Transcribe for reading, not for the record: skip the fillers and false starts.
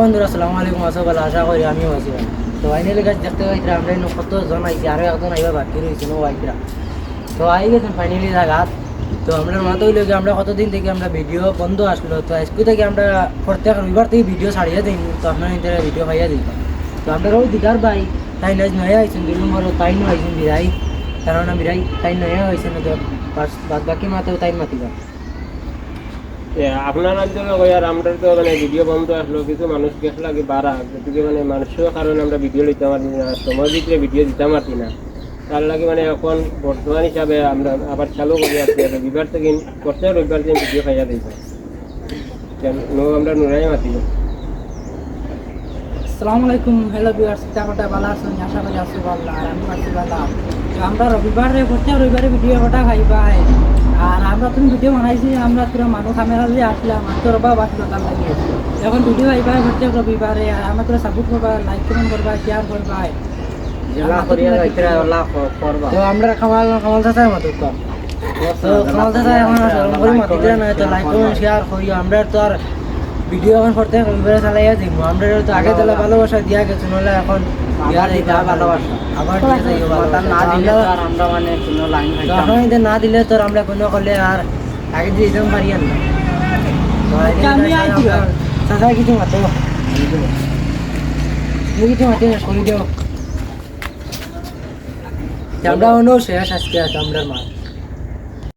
বন্ধুরা আসসালামু আলাইকুম, আশা ভালো আশা করি আমিও আছি ভালো। তো ফাইনালি গাছ দেখতে পাইছিলাম আমরা কতজন আইছি, আরও একজন আইবা বাকি রয়েছে নো আইতরা। তো আই গেছেন ফাইনালি জায়গাত। তো আমরা মাথা হইল কি আমরা কতদিন থেকে আমরা ভিডিও বন্ধ আসলো, তো আজকে থেকে আমরা প্রত্যেক রবিবার থেকে ভিডিও ছাড়িয়ে দিই। তো আপনার ইন্টারে ভিডিও খাইয়া দিই। তো আমরা ওই দিদার ভাই তাই নাচ নয়া আইছেন, দুই নম্বর তাই নো আইছেন বিরাই, কারণ বিরাই তাই নয়া হয়েছেন। তো বাদ বাকি মাতেও তাই মাতিবা। আপনার অঞ্চলে কয়ার আমরা তো মানে ভিডিও বন্ধ আসলো, কিছু মানুষ গেছিল আগে বাড়া, গতিকে মানে মানুষের কারণে আমরা ভিডিও দিতে পারি না, সময় ভিতরে ভিডিও দিতে পারছি না। তার লাগে মানে এখন বর্তমান হিসাবে আমরা আবার চালু করি আসছি, রবিবার থেকে প্রত্যেক রবিবার দিন ভিডিও খাইয়া দিই। আমরা নুরাই মাতি। আসসালামু আলাইকুম, হ্যালো ভিউয়ার্স, কেমনটা ভালো আছেন? আশা করি আছি ভালো, আর আমি আছি ভালো। তো আমরা রবিবারে প্রত্যেক রবিবারে ভিডিও ওটা খাইবা, আর আমরা তুমি ভিডিও বানাইছি, আমরা পুরো মানুষ ক্যামেরা দিয়ে আসলাম, আর তোর বাবা আসলো তার লাগে। এখন ভিডিও আইবা প্রত্যেক রবিবারে, আর আমরা তোরা সাপোর্ট করবা, লাইক কমেন্ট করবা, শেয়ার করবা। তো আমরা কামাল চাচার মতো তো কামাল চাচা এখন করে মাতি দেয় না, তো লাইক কমেন্ট শেয়ার করি। আমরা তো আর ভিডিও এখন করতে রবিবারে চালাইয়া দিব। আমরা তো আগে তাহলে ভালোবাসা দিয়া গেছে, নাহলে এখন ভালোবাসা আবার না দিলে আমরা মানে কোনো লাইন না দিলে তো আমরা কোনো করলে আর আগে দিয়ে দিতাম পারি না। চাচা কিছু মাতো কিছু মাতি করি দিও। আমরা অন্য শেষ আজকে আমরা মাছ